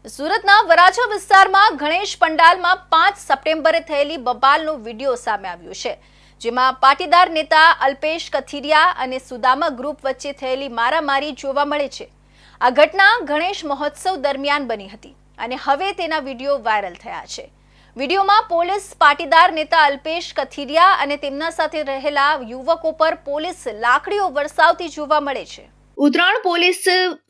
સુરતના વરાછા વિસ્તારમાં ગણેશ પંડાલમાં 5 સપ્ટેમ્બરે થયેલી બબાલનો વિડીયો સામે આવ્યો છે, જેમાં પાટીદાર નેતા અલ્પેશ કથિરિયા અને સુદામા ગ્રુપ વચ્ચે થયેલી મારામારી જોવા મળે છે। આ ઘટના ગણેશ મહોત્સવ દરમિયાન બની હતી અને હવે તેના વિડીયો વાયરલ થયા છે। વિડીયોમાં પોલીસ પાટીદાર નેતા અલ્પેશ કથિરિયા અને તેમના સાથે રહેલા યુવકો પર પોલીસ લાકડીઓ વરસાવતી જોવા મળે છે। ઉત્તરાયણ પોલીસ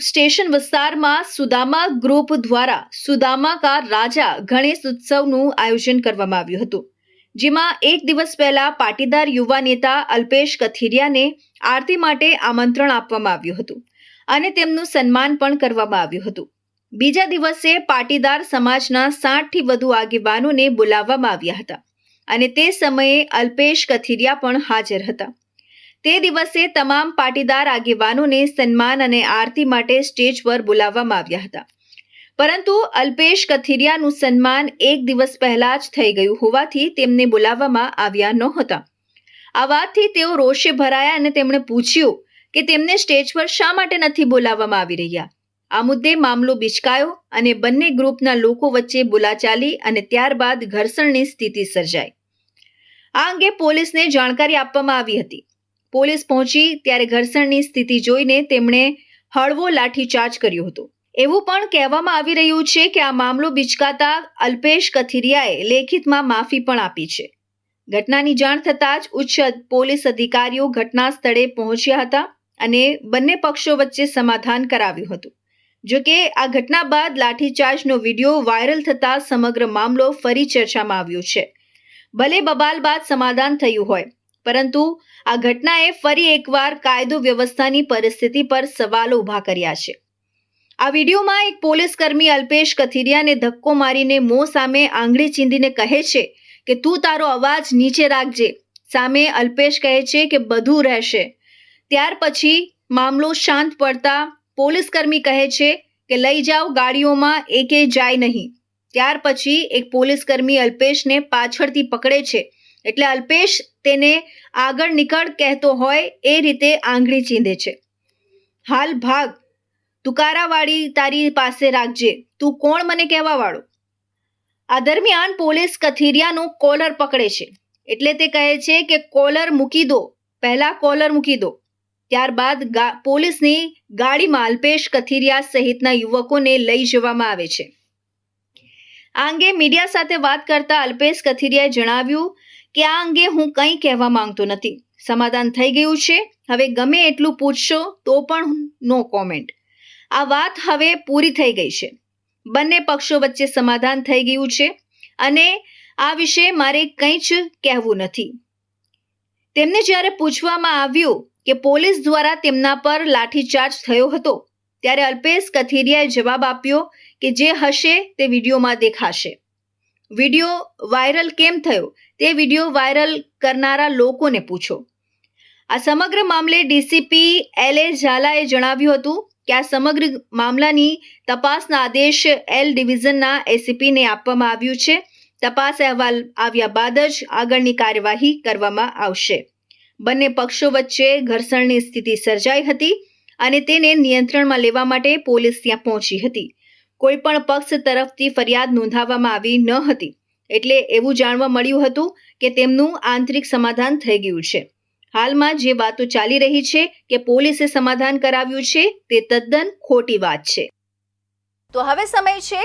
સ્ટેશન વિસ્તારમાં સુદામા ગ્રુપ દ્વારા સુદામા કા રાજા ગણેશ ઉત્સવનું આયોજન કરવામાં આવ્યું હતું, જેમાં એક દિવસ પહેલા પાટીદાર યુવા નેતા અલ્પેશ કથિરિયાને આરતી માટે આમંત્રણ આપવામાં આવ્યું હતું અને તેમનું સન્માન પણ કરવામાં આવ્યું હતું। બીજા દિવસે પાટીદાર સમાજના 60 થી વધુ આગેવાનોને બોલાવવામાં આવ્યા હતા અને તે સમયે અલ્પેશ કથિરિયા પણ હાજર હતા। તે દિવસે તમામ પાટીદાર આગેવાનોને સન્માન અને આરતી માટે સ્ટેજ પર બોલાવવામાં આવ્યા હતા, પરંતુ અલ્પેશ કથિરિયાનું સન્માન એક દિવસ પહેલા જ થઈ ગયું હોવાથી તેમને બોલાવવામાં આવ્યા નહોતા। આ વાતથી તેઓ રોષે ભરાયા અને તેમણે પૂછ્યું કે તેમને સ્ટેજ પર શા માટે નથી બોલાવવામાં આવી રહ્યા। આ મુદ્દે મામલો બિચકાયો અને બંને ગ્રુપના લોકો વચ્ચે બોલાચાલી અને ત્યારબાદ ઘર્ષણની સ્થિતિ સર્જાઈ। આ અંગે પોલીસને જાણકારી આપવામાં આવી હતી। પોલીસ પહોંચી ત્યારે ઘર્ષણની સ્થિતિ જોઈને તેમણે હળવો લાઠીચાર્જ કર્યો હતો। એવું પણ કહેવામાં આવી રહ્યું છે કે આ મામલો બિચકાતા અલ્પેશ કથિરિયાએ લેખિતમાં માફી પણ આપી છે। ઘટનાની જાણ થતાં જ ઉચ્ચ પોલીસ અધિકારીઓ ઘટના સ્થળે પહોંચ્યા હતા અને બંને પક્ષો વચ્ચે સમાધાન કરાવ્યું હતું। જો કે આ ઘટના બાદ લાઠીચાર્જનો વિડીયો વાયરલ થતાં સમગ્ર મામલો ફરી ચર્ચામાં આવ્યો છે। ભલે બબાલ બાદ સમાધાન થયું હોય, પરંતુ આ ઘટનાએ ફરી એકવાર કાયદો વ્યવસ્થાની પરિસ્થિતિ પર સવાલો ઊભા કર્યા છે। આ વિડીયોમાં એક પોલીસકર્મી અલ્પેશ કથિરિયાને ધક્કો મારીને મોં સામે આંગળી ચીંધીને કહે છે કે તું તારો અવાજ નીચે રાખજે। સામે અલ્પેશ કહે છે કે બધું રહેશે। ત્યાર પછી મામલો શાંત પડતા પોલીસકર્મી કહે છે કે લઈ જાઓ ગાડીઓમાં, એકે જાય નહીં। ત્યાર પછી એક પોલીસકર્મી અલ્પેશને પાછળથી પકડે છે, એટલે અલ્પેશ તેને આગળ નીકળ કહેતો હોય એ રીતે આંગળી ચીંધે છે। હાલ ભાગ, તુકારાવાળી તારી પાસે રાખજે, તું કોણ મને કહેવા વાળો। આ દરમિયાન પોલીસ કથિરિયાનો કોલર પકડે છે, એટલે તે કહે છે કે કોલર મૂકી દો, પહેલા કોલર મૂકી દો। ત્યારબાદ પોલીસની ગાડીમાં અલ્પેશ કથિરિયા સહિતના યુવકોને લઈ જવામાં આવે છે। આ અંગે મીડિયા સાથે વાત કરતા અલ્પેશ કથિરિયાએ જણાવ્યું કે આ અંગે હું કંઈ કહેવા માંગતો નથી। સમાધાન થઈ ગયું છે, હવે ગમે એટલું પૂછશો તો પણ નો કોમેન્ટ। આ વાત હવે પૂરી થઈ ગઈ છે। બંને પક્ષો વચ્ચે સમાધાન થઈ ગયું છે અને આ વિશે મારે કંઈ જ કહેવું નથી। તેમને જ્યારે પૂછવામાં આવ્યું કે પોલીસ દ્વારા તેમના પર લાઠીચાર્જ થયો હતો, ત્યારે અલ્પેશ કથિરિયાએ જવાબ આપ્યો કે જે હશે તે વિડીયોમાં દેખાશે। વિડીયો વાયરલ કેમ થયો તે વિડીયો વાયરલ કરનારા લોકોને પૂછો। આ સમગ્ર મામલે ડીસીપી એલ.એ. ઝાલાએ જણાવ્યું હતું કે આ સમગ્ર મામલાની તપાસના આદેશ એલ ડિવિઝનના એસીપીને આપવામાં આવ્યું છે। તપાસ અહેવાલ આવ્યા બાદ જ આગળની કાર્યવાહી કરવામાં આવશે। બંને પક્ષો વચ્ચે ઘર્ષણની સ્થિતિ સર્જાઈ હતી અને તેને નિયંત્રણમાં લેવા માટે પોલીસ ત્યાં પહોંચી હતી। કોઈ પણ પક્ષ તરફથી ફરિયાદ નોંધાવવામાં આવી ન હતી, એટલે એવું જાણવા મળ્યું હતું કે તેમનું આંતરિક સમાધાન થઈ ગયું છે। હાલમાં જે વાતો ચાલી રહી છે કે પોલીસે સમાધાન કરાવ્યું છે, તે તદ્દન ખોટી વાત છે। તો હવે સમય છે